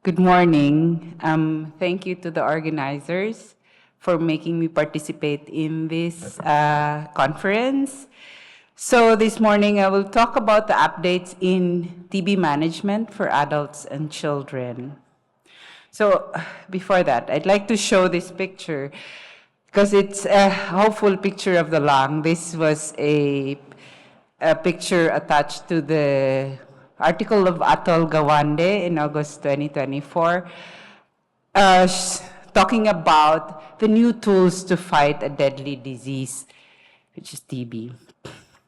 Good morning. Thank you to the organizers for making me participate in this conference. So this morning I will talk about the updates in TB management for adults and children. So before that, I'd like to show this picture because it's a hopeful picture of the lung. This was a picture attached to the article of Atul Gawande in August 2024, talking about the new tools to fight a deadly disease, which is TB.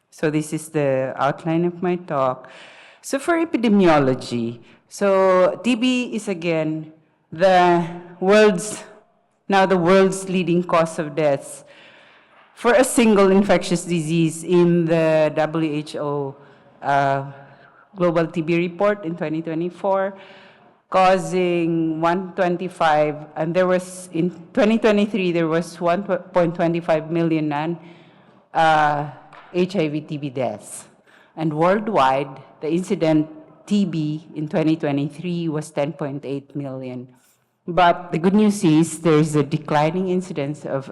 So this is the outline of my talk. So for epidemiology, so TB is again the world's leading cause of deaths for a single infectious disease in the WHO Global TB Report in 2024, causing 125, and there was, in 2023, there was 1.25 million HIV TB deaths. And worldwide, the incident TB in 2023 was 10.8 million. But the good news is there's a declining incidence of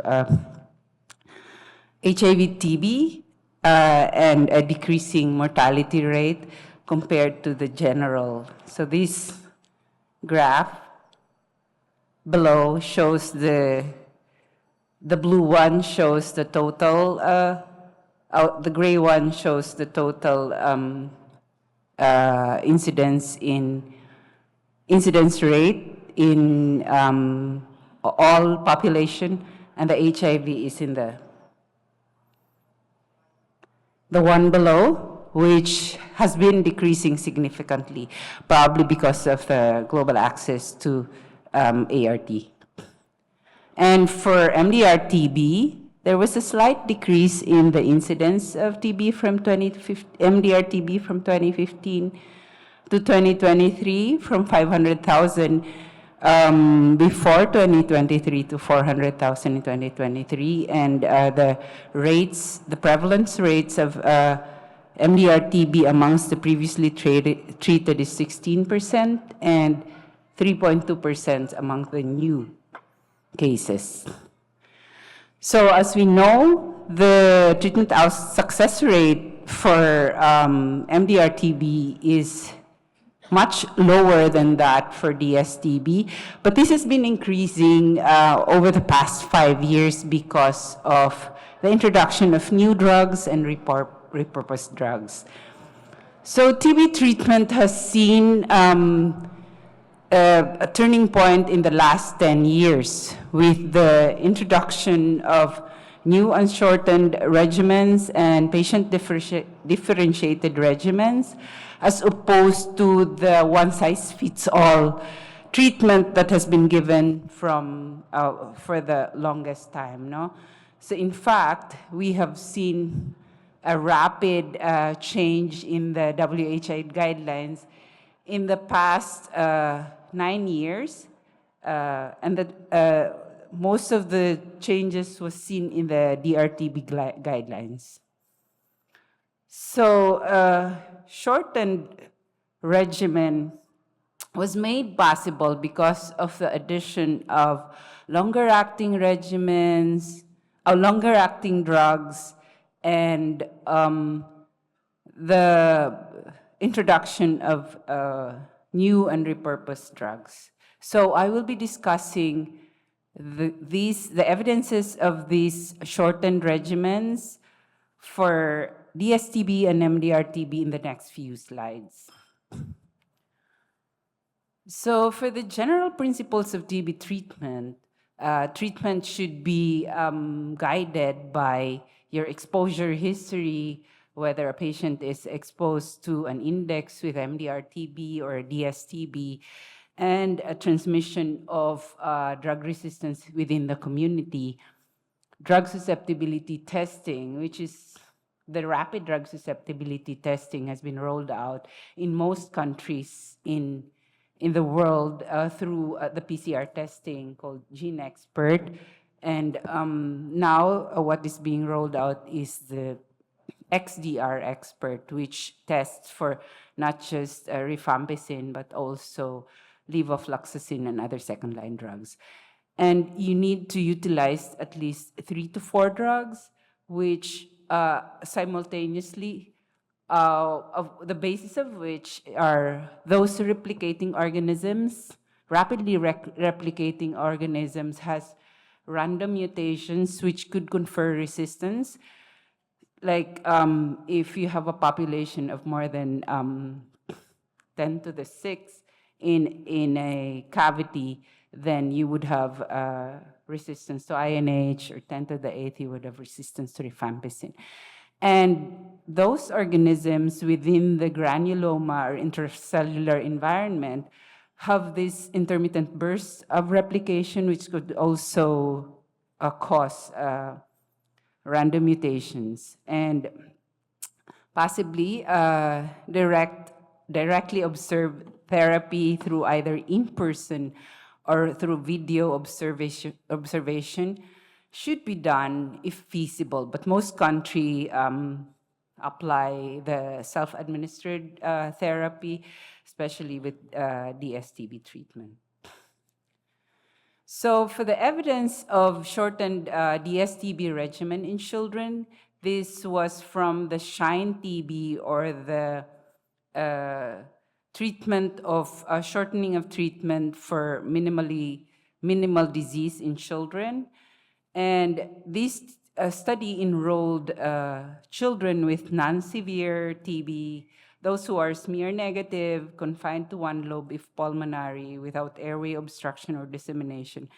HIV TB and a decreasing mortality rate compared to the general. So this graph below shows the blue one shows the total, the gray one shows the total incidence rate in all population, and the HIV is in the one below, which has been decreasing significantly, probably because of the global access to ART. And for MDR-TB, there was a slight decrease in the incidence of TB from MDR-TB from 2015 to 2023, from 500,000 before 2023 to 400,000 in 2023, and the prevalence rates of MDR-TB amongst the previously treated is 16% and 3.2% among the new cases. So as we know, the treatment success rate for MDR-TB is much lower than that for DSTB, but this has been increasing over the past 5 years because of the introduction of new drugs and repurposed drugs. So TB treatment has seen a turning point in the last 10 years with the introduction of new unshortened regimens and patient differentiated regimens, as opposed to the one-size-fits-all treatment that has been given for the longest time. No? So in fact, we have seen a rapid change in the WHO guidelines in the past 9 years, and that most of the changes was seen in the DRTB guidelines. So shortened regimen was made possible because of the addition of longer-acting regimens, longer-acting drugs, and the introduction of new and repurposed drugs. So I will be discussing the evidences of these shortened regimens for DSTB and MDR-TB in the next few slides. So for the general principles of TB treatment, treatment should be guided by your exposure history, whether a patient is exposed to an index with MDR-TB or DSTB, and a transmission of drug resistance within the community. Drug susceptibility testing, which is the rapid drug susceptibility testing, has been rolled out in most countries in the world through the PCR testing called GeneXpert. And now what is being rolled out is the XDR Expert, which tests for not just rifampicin, but also levofloxacin, and other second-line drugs. And you need to utilize at least 3 to 4 drugs, which simultaneously, of the basis of which are those replicating organisms. Rapidly replicating organisms has random mutations which could confer resistance. Like if you have a population of more than 10 to the 6 in a cavity, then you would have resistance to INH, or 10 to the 8th, you would have resistance to rifampicin. And those organisms within the granuloma or intracellular environment have these intermittent bursts of replication, which could also cause random mutations. And possibly directly observed therapy through either in-person or through video observation should be done if feasible, but most countries apply the self-administered therapy, especially with DSTB treatment. So for the evidence of shortened DSTB regimen in children, this was from the SHINE-TB, or the treatment of shortening of treatment for minimal disease in children. And this study enrolled children with non-severe TB, those who are smear negative, confined to one lobe if pulmonary, without airway obstruction or dissemination,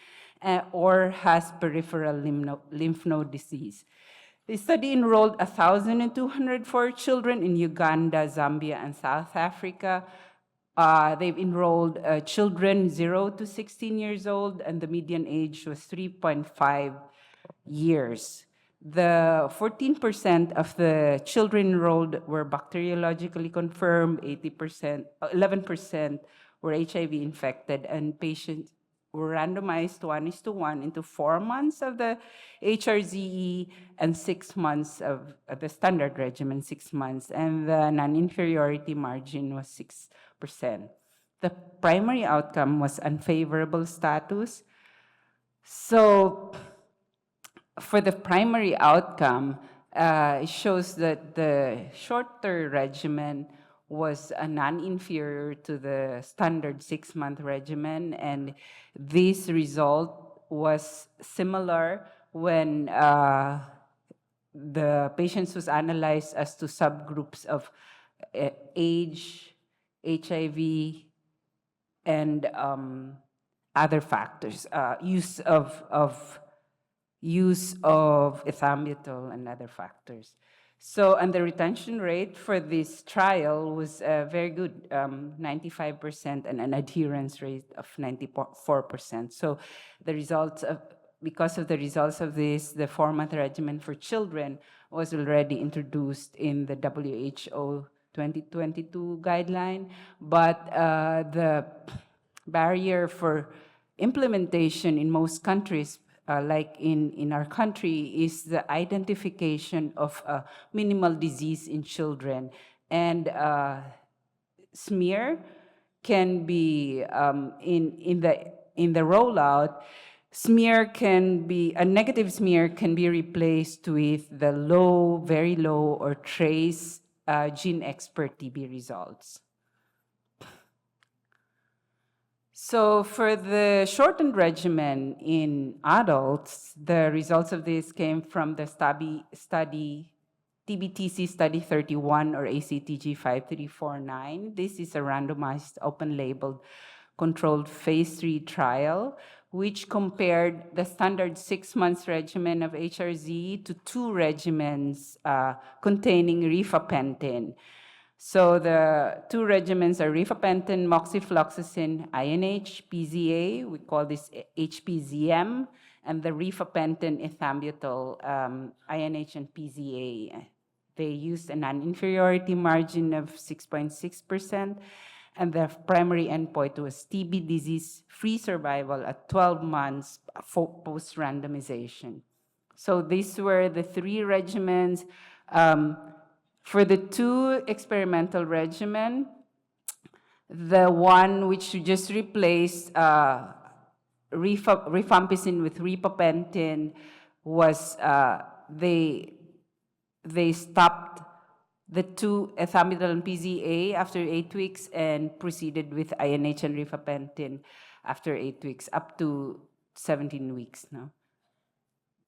or has peripheral lymph node disease. The study enrolled 1,204 children in Uganda, Zambia, and South Africa. They've enrolled children 0 to 16 years old, and the median age was 3.5 years. The 14% of the children enrolled were bacteriologically confirmed, 11% were HIV infected, and patients were randomized 1:1 into 4 months of the HRZE and 6 months of the standard regimen, 6 months, and the non-inferiority margin was 6%. The primary outcome was unfavorable status. So for the primary outcome, it shows that the shorter regimen was non-inferior to the standard 6-month regimen, and this result was similar when the patients was analyzed as to subgroups of age, HIV, and other factors, use of ethambutol and other factors. So, and the retention rate for this trial was very good, 95%, and an adherence rate of 94%. So the results of, because of the results of this, the 4-month regimen for children was already introduced in the WHO 2022 guideline, but the barrier for implementation in most countries, like in our country, is the identification of minimal disease in children. And smear can be, in the rollout, smear can be, a negative smear can be replaced with the low, very low, or trace gene expert TB results. So for the shortened regimen in adults, the results of this came from the study TBTC Study 31, or ACTG 5349. This is a randomized, open-labeled, controlled phase 3 trial, which compared the standard 6 months regimen of HRZ to 2 regimens containing rifapentin. So the 2 regimens are rifapentin, moxifloxacin, INH, PZA, we call this HPZM, and the rifapentin ethambutol, INH and PZA. They used a non-inferiority margin of 6.6%, and the primary endpoint was TB disease-free survival at 12 months post-randomization. So these were the 3 regimens. For the 2 experimental regimen, The one which just replaced rifampicin with rifapentin was they stopped the 2-ethambutol PZA after 8 weeks and proceeded with INH and rifapentin after 8 weeks, up to 17 weeks now,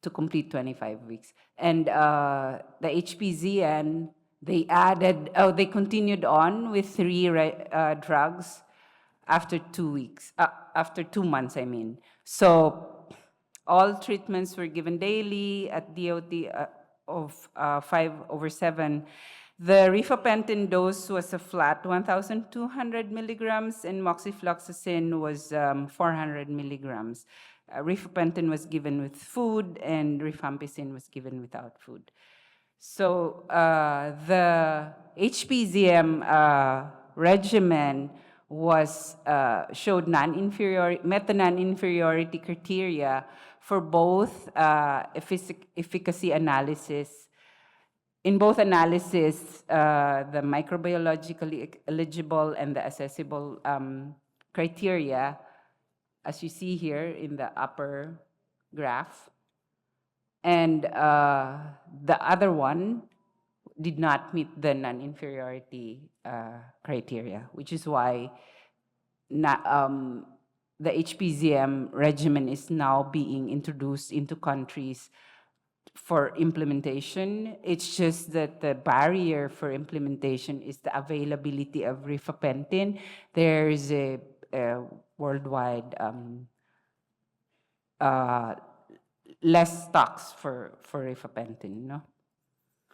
to complete 25 weeks. And the HPZN, they continued on with 3 drugs after 2 weeks, after 2 months, I mean. So all treatments were given daily at DOT of 5/7. The rifapentin dose was a flat 1,200 milligrams, and moxifloxacin was 400 milligrams. Rifapentin was given with food, and rifampicin was given without food. So the HPZM regimen was showed met the non-inferiority criteria for both efficacy analysis. In both analysis, the microbiologically eligible and the accessible criteria, as you see here in the upper graph, and the other one did not meet the non-inferiority criteria, which is why the HPZM regimen is now being introduced into countries for implementation. It's just that the barrier for implementation is the availability of rifapentin. There's a worldwide less stocks for rifapentin, no?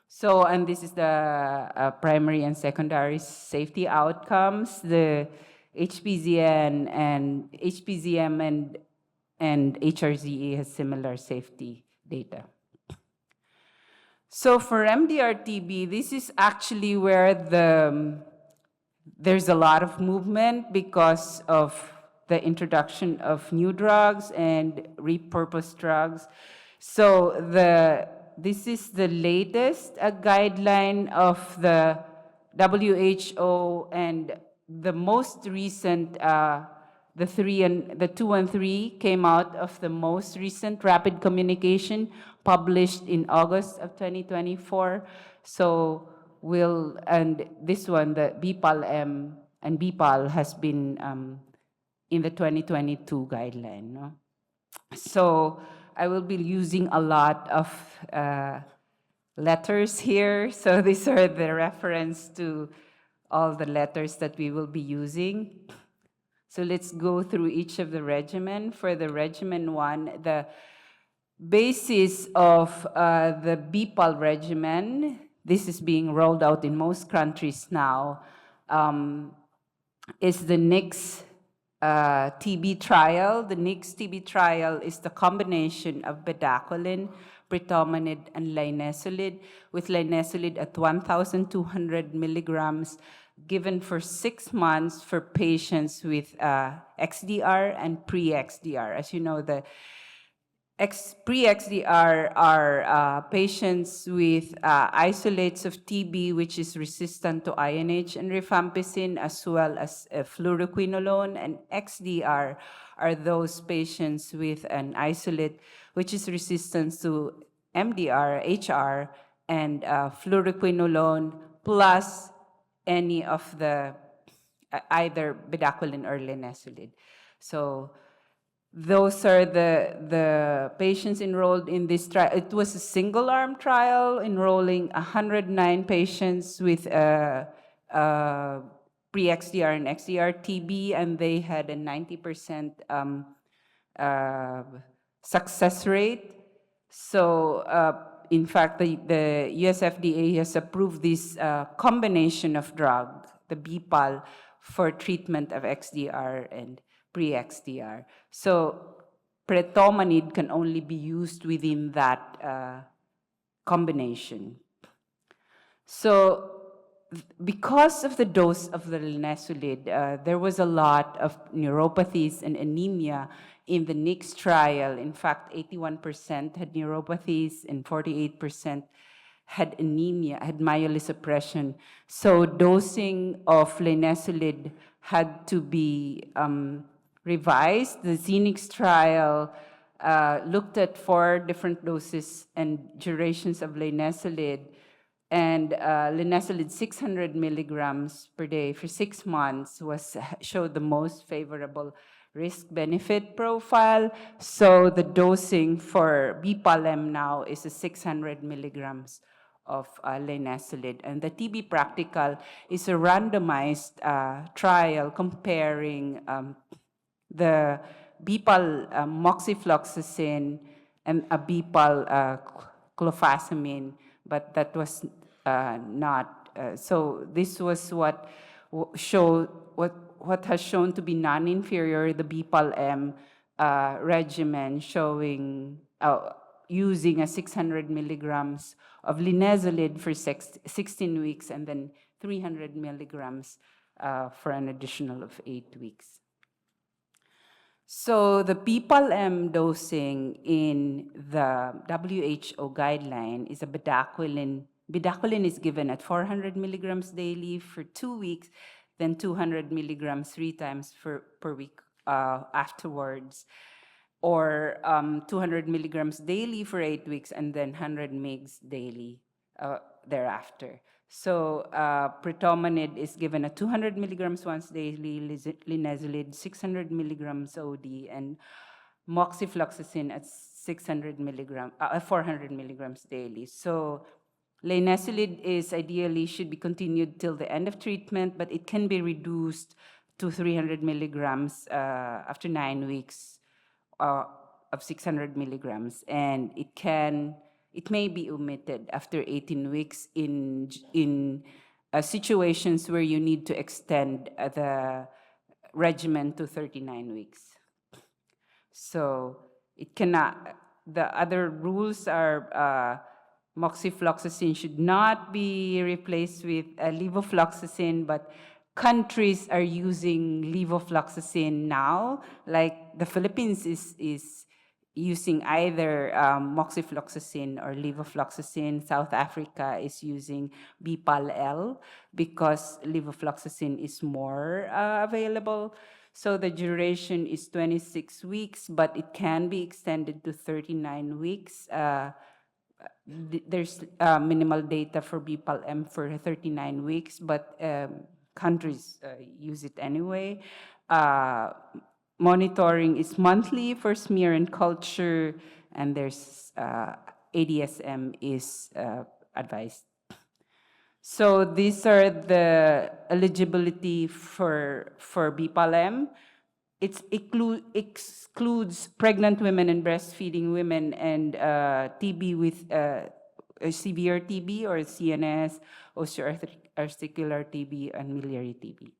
So, and this is the primary and secondary safety outcomes. The HPZN and HPZM and HRZE has similar safety data. So for MDR-TB, this is actually where there's a lot of movement because of the introduction of new drugs and repurposed drugs. So this is the latest guideline of the WHO, and the most recent, the 2 and 3 came out of the most recent rapid communication published in August of 2024. So and this one, the BPAL-M and BPAL has been in the 2022 guideline, no? So I will be using a lot of letters here. So these are the reference to all the letters that we will be using. So let's go through each of the regimen. For the regimen 1, the basis of the BPAL regimen, this is being rolled out in most countries now, is the NICS TB trial. The NICS TB trial is the combination of bedaquiline, pretomanid, and linezolid, with linezolid at 1,200 milligrams, given for 6 months for patients with XDR and pre-XDR. As you know, the pre-XDR are patients with isolates of TB, which is resistant to INH and rifampicin, as well as fluoroquinolone, and XDR are those patients with an isolate which is resistant to MDR, HR, and fluoroquinolone, plus any of the either bedaquiline or linezolid. So those are the patients enrolled in this trial. It was a single-arm trial enrolling 109 patients with pre-XDR and XDR TB, and they had a 90% success rate. So in fact, the US FDA has approved this combination of drug, the BPAL, for treatment of XDR and pre-XDR. So pretomanid can only be used within that combination. So because of the dose of the linezolid, there was a lot of neuropathies and anemia in the NICS trial. In fact, 81% had neuropathies and 48% had anemia, had myelosuppression. So dosing of linezolid had to be revised. The Xenix trial looked at 4 different doses and durations of linezolid, and linezolid 600 milligrams per day for 6 months showed the most favorable risk-benefit profile. So the dosing for BPALM now is 600 milligrams of linezolid. And the TB Practical is a randomized trial comparing the BPAL moxifloxacin and a BPAL clofazimine, but that was not. So this was what has shown to be non-inferior, the BPAL-M regimen, showing using a 600 milligrams of linezolid for 16 weeks and then 300 milligrams for an additional of 8 weeks. So the BPAL-M dosing in the WHO guideline is a bedaquiline. Bedaquiline is given at 400 milligrams daily for 2 weeks, then 200 milligrams 3 times per week afterwards, or 200 milligrams daily for 8 weeks, and then 100 mg daily thereafter. So pretomanid is given at 200 milligrams once daily, linezolid 600 milligrams OD, and moxifloxacin at 400 milligrams daily. So linezolid is ideally should be continued till the end of treatment, but it can be reduced to 300 milligrams after 9 weeks of 600 milligrams, and it may be omitted after 18 weeks in situations where you need to extend the regimen to 39 weeks. So it cannot, the other rules are moxifloxacin should not be replaced with levofloxacin, but countries are using levofloxacin now, like the Philippines is using either moxifloxacin or levofloxacin. South Africa is using BPAL-L because levofloxacin is more available. So the duration is 26 weeks, but it can be extended to 39 weeks. There's minimal data for BPAL-M for 39 weeks, but countries use it anyway. Monitoring is monthly for smear and culture, and there's ADSM is advised. So these are the eligibility for BPAL-M. It excludes pregnant women and breastfeeding women and TB with severe TB or CNS, osteoarticular TB, and miliary TB.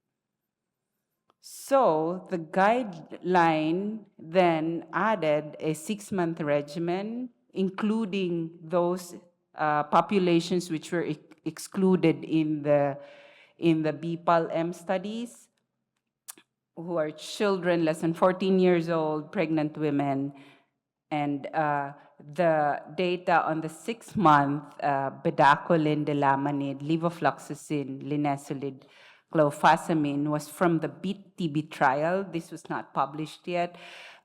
So the guideline then added a 6-month regimen, including those populations which were excluded in the BPAL-M studies, who are children less than 14 years old, pregnant women, and the data on the 6-month bedaquiline, delamanid, levofloxacin, linezolid, clofazimine was from the BEAT TB trial. This was not published yet.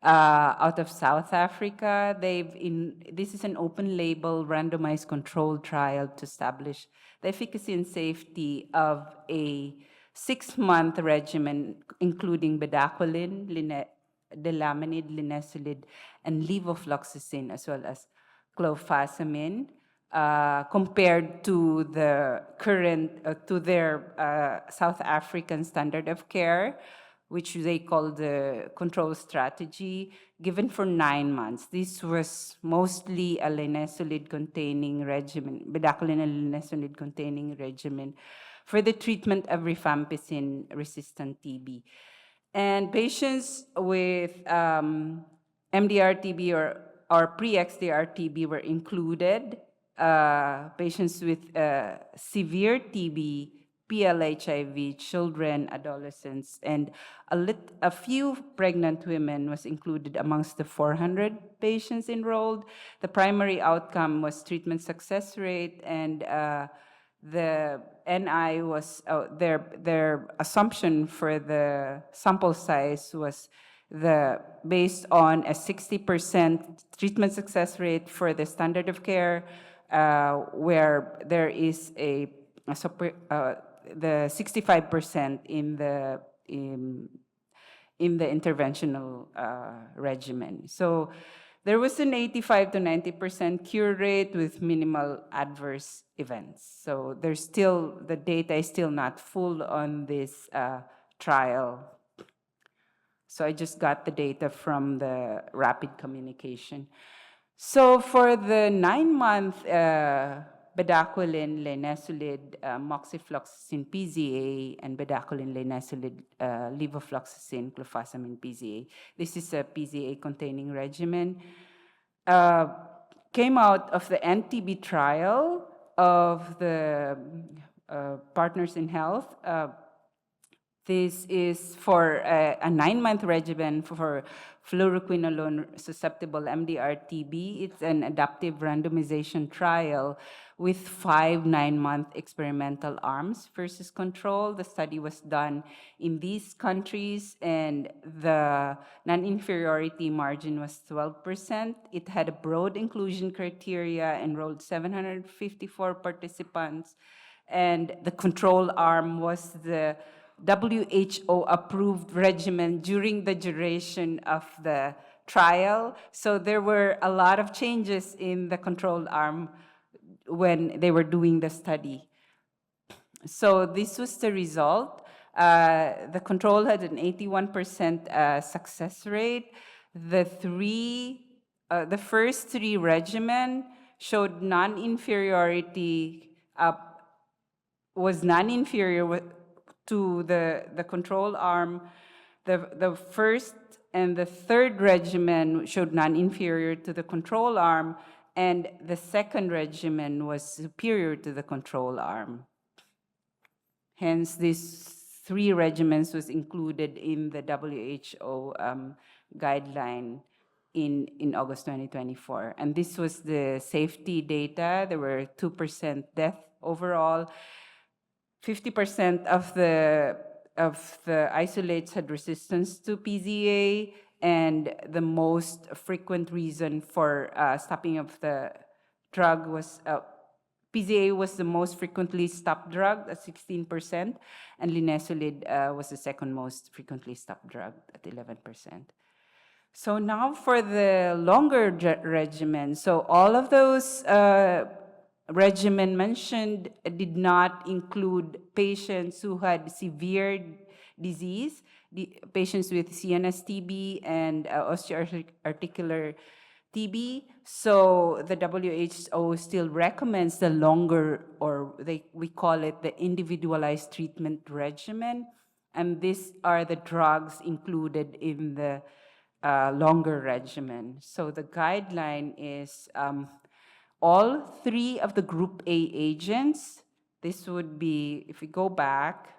Out of South Africa, this is an open-label, randomized controlled trial to establish the efficacy and safety of a 6-month regimen, including bedaquiline, delamanid, linezolid, and levofloxacin, as well as clofazimine, compared to the current, to their South African standard of care, which they call the control strategy, given for 9 months. This was mostly a linezolid-containing regimen, bedaquiline and linezolid-containing regimen for the treatment of rifampicin-resistant TB. And patients with MDR-TB or pre-XDR-TB were included. Patients with severe TB PLHIV, children, adolescents, and a few pregnant women was included amongst the 400 patients enrolled. The primary outcome was treatment success rate, and the NI was, their assumption for the sample size was based on a 60% treatment success rate for the standard of care, where there is the 65% in the interventional regimen. So there was an 85 to 90% cure rate with minimal adverse events. So there's still, the data is still not full on this trial. So I just got the data from the rapid communication. So for the 9-month bedaquiline, linezolid, moxifloxacin PZA, and bedaquiline, linezolid, levofloxacin, clofazimine PZA. This is a PZA-containing regimen. Came out of the NTB trial of the Partners in Health. This is for a 9-month regimen for fluoroquinolone-susceptible MDR-TB. It's an adaptive randomization trial with 5 9-month experimental arms versus control. The study was done in these countries, and the non-inferiority margin was 12%. It had a broad inclusion criteria, enrolled 754 participants, and the control arm was the WHO-approved regimen during the duration of the trial. So there were a lot of changes in the control arm when they were doing the study. So this was the result. The control had an 81% success rate. The first 3 regimen showed non-inferiority, was non-inferior to the control arm. The first and the third regimen showed non-inferior to the control arm, and the second regimen was superior to the control arm. Hence, these 3 regimens was included in the WHO guideline in August 2024. And this was the safety data. There were 2% death overall. 50% of the isolates had resistance to PZA, and the most frequent reason for stopping of the drug was PZA was the most frequently stopped drug at 16%, and linezolid was the second most frequently stopped drug at 11%. So now for the longer regimen. So all of those regimen mentioned did not include patients who had severe disease, patients with CNS TB and osteoarticular TB. So the WHO still recommends the longer, or we call it the individualized treatment regimen. And these are the drugs included in the longer regimen. So the guideline is all 3 of the Group A agents. This would be, if we go back,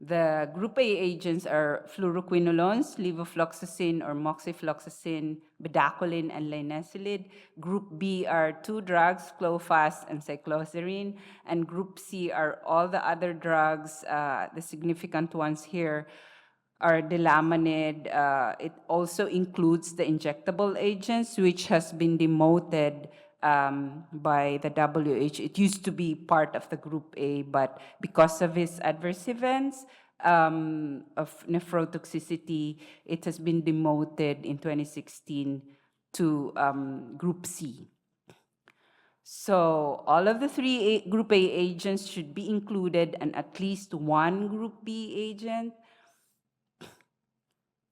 the Group A agents are fluoroquinolones, levofloxacin or moxifloxacin, bedaquiline, and linezolid. Group B are 2 drugs, clofaz and cycloserine. And Group C are all the other drugs. The significant ones here are delamanid. It also includes the injectable agents, which has been demoted by the WHO. It used to be part of the Group A, but because of its adverse events of nephrotoxicity, it has been demoted in 2016 to Group C. So all of the 3 Group A agents should be included, and at least 1 Group B agent.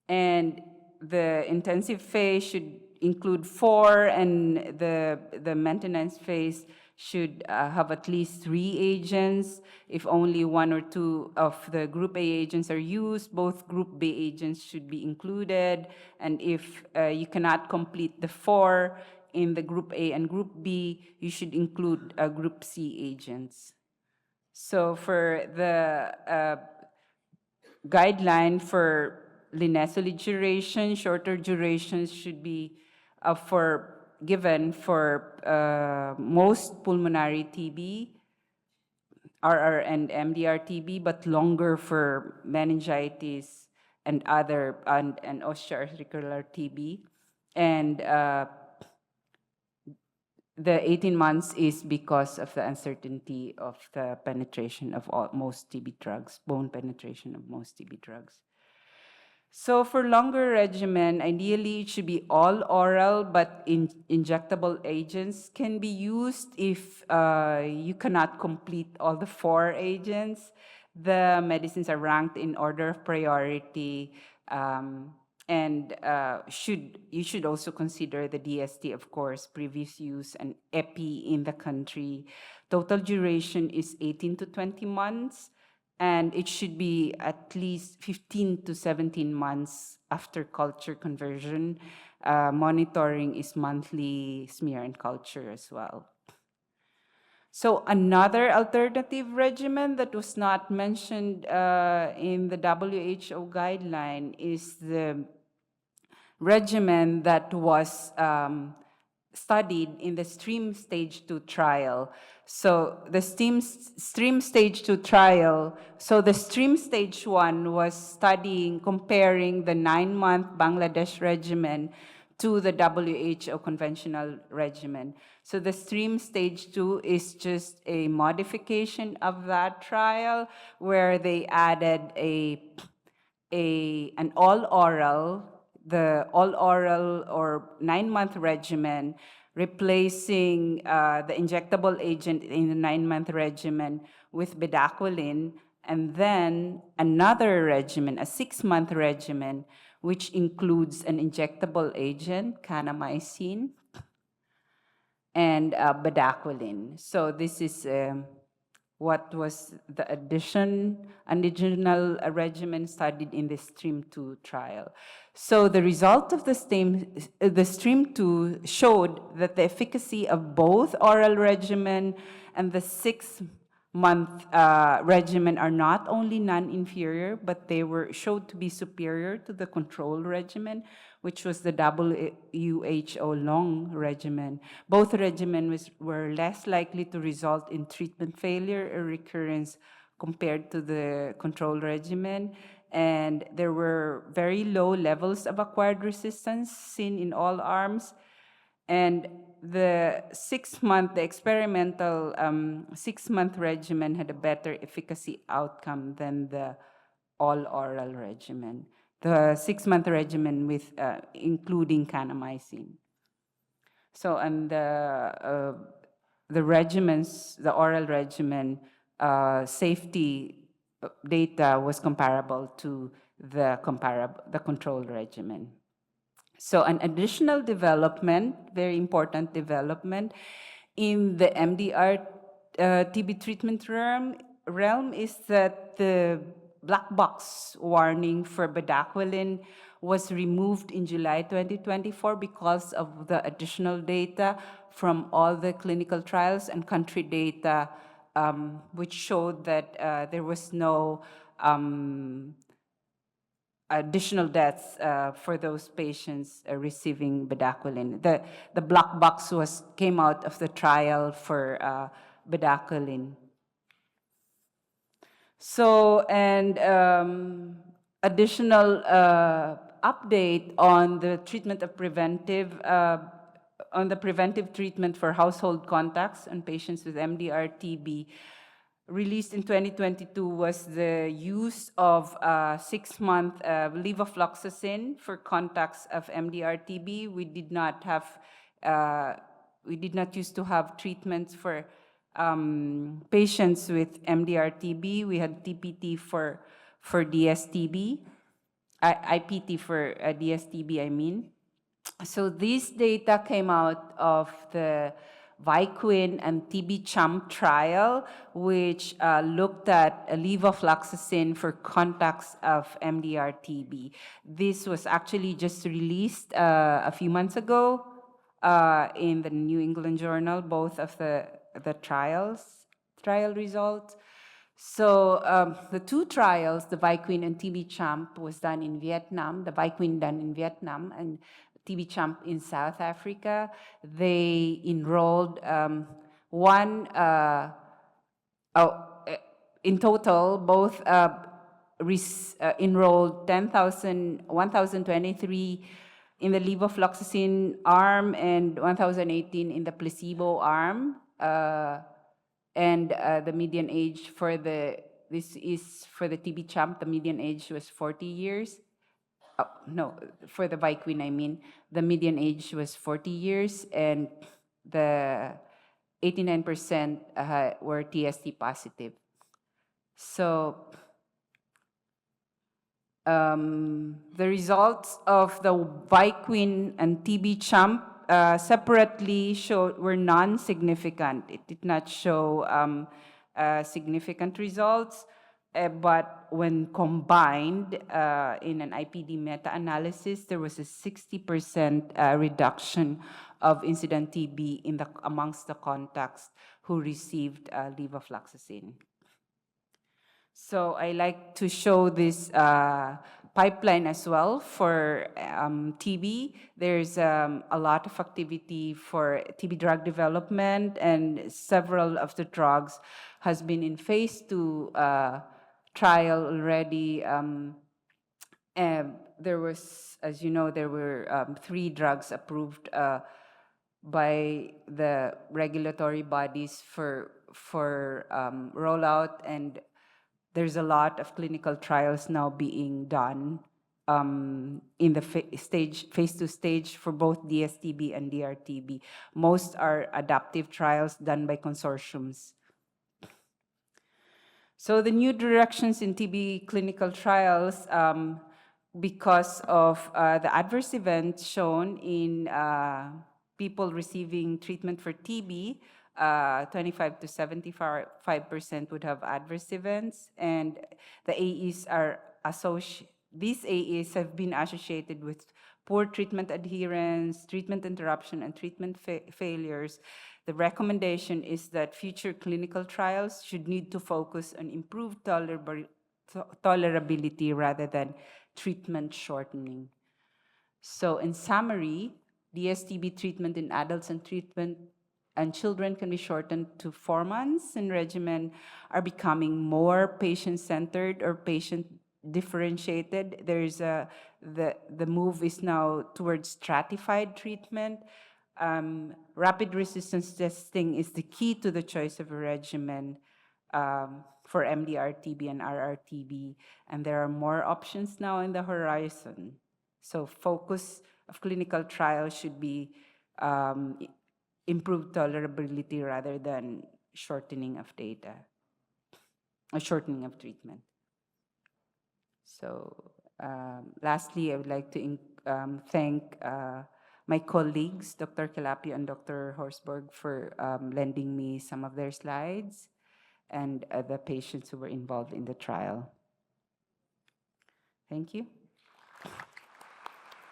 And the intensive phase should include 4, and the maintenance phase should have at least 3 agents. If only 1 or 2 of the Group A agents are used, both Group B agents should be included. And if you cannot complete the 4 in the Group A and Group B, you should include Group C agents. So for the guideline for linezolid duration, shorter durations should be given for most pulmonary TB, RR and MDR-TB, but longer for meningitis and and osteoarticular TB. And the 18 months is because of the uncertainty of the penetration of most TB drugs, bone penetration of most TB drugs. So for longer regimen, ideally it should be all oral, but injectable agents can be used if you cannot complete all the 4 agents. The medicines are ranked in order of priority, and you should also consider the DST, of course, previous use, and EPI in the country. Total duration is 18 to 20 months. And it should be at least 15 to 17 months after culture conversion. Monitoring is monthly smear and culture as well. So another alternative regimen that was not mentioned in the WHO guideline is the regimen that was studied in the STREAM Stage 2 trial. So the STREAM Stage 2 trial, so the STREAM Stage 1 was comparing the 9-month Bangladesh regimen to the WHO conventional regimen. So the STREAM Stage 2 is just a modification of that trial where they added an all-oral, the all-oral or 9-month regimen, replacing the injectable agent in the 9-month regimen with bedaquiline, and then another regimen, a 6-month regimen, which includes an injectable agent, kanamycin, and bedaquiline. So this is what was the additional regimen studied in the STREAM 2 trial. So the result of the STREAM 2 showed that the efficacy of both oral regimen and the 6-month regimen are not only non-inferior, but they were showed to be superior to the control regimen, which was the WHO long regimen. Both regimens were less likely to result in treatment failure or recurrence compared to the control regimen. And there were very low levels of acquired resistance seen in all arms. And the experimental 6-month regimen had a better efficacy outcome than the all-oral regimen. The 6-month regimen with including kanamycin. So, and the regimens, the oral regimen safety data was comparable to the control regimen. So an additional development, very important development in the MDR TB treatment realm is that the black box warning for bedaquiline was removed in July 2024 because of the additional data from all the clinical trials and country data, which showed that there was no additional deaths for those patients receiving bedaquiline. The black box came out of the trial for bedaquiline. So, and additional update on the treatment of on the preventive treatment for household contacts and patients with MDR-TB. Released in 2022 was the use of 6-month levofloxacin for contacts of MDR-TB. We did not used to have treatments for patients with MDR-TB. We had TPT for DSTB, IPT for DSTB, I mean. So these data came out of the Viquin and TB CHAMP trial, which looked at levofloxacin for contacts of MDR-TB. This was actually just released a few months ago in the New England Journal, both of the trial results. So the two trials, the Viquin and TB Champ, was done in Vietnam, the Viquin done in Vietnam, and TB Champ in South Africa. They enrolled in total, both enrolled 1,023 in the levofloxacin arm and 1,018 in the placebo arm. And the median age for this is for the TB Champ, the median age was 40 years. No, for the Viquin, I mean, the median age was 40 years, and the 89% were TST positive. So the results of the Viquin and TB Champ separately were non-significant. It did not show significant results, but when combined in an IPD meta-analysis, there was a 60% reduction of incident TB amongst the contacts who received levofloxacin. So I like to show this pipeline as well for TB. There's a lot of activity for TB drug development, and several of the drugs has been in phase 2 trial already. There was, as you know, there were 3 drugs approved by the regulatory bodies for rollout, and there's a lot of clinical trials now being done in the phase 2 stage for both DSTB and DRTB. Most are adaptive trials done by consortiums. So the new directions in TB clinical trials, because of the adverse events shown in people receiving treatment for TB, 25 to 75% would have adverse events, and the AEs are these AEs have been associated with poor treatment adherence, treatment interruption, and treatment failures. The recommendation is that future clinical trials should need to focus on improved tolerability rather than treatment shortening. So in summary, DSTB treatment in adults and treatment and children can be shortened to 4 months, and regimen are becoming more patient-centered or patient-differentiated. There's the move is now towards stratified treatment. Rapid resistance testing is the key to the choice of a regimen for MDR-TB and RR-TB, and there are more options now in the horizon. So focus of clinical trials should be improved tolerability rather than shortening of data, or shortening of treatment. So lastly, I would like to thank my colleagues, Dr. Calapio and Dr. Horsburg, for lending me some of their slides, and the patients who were involved in the trial. Thank you.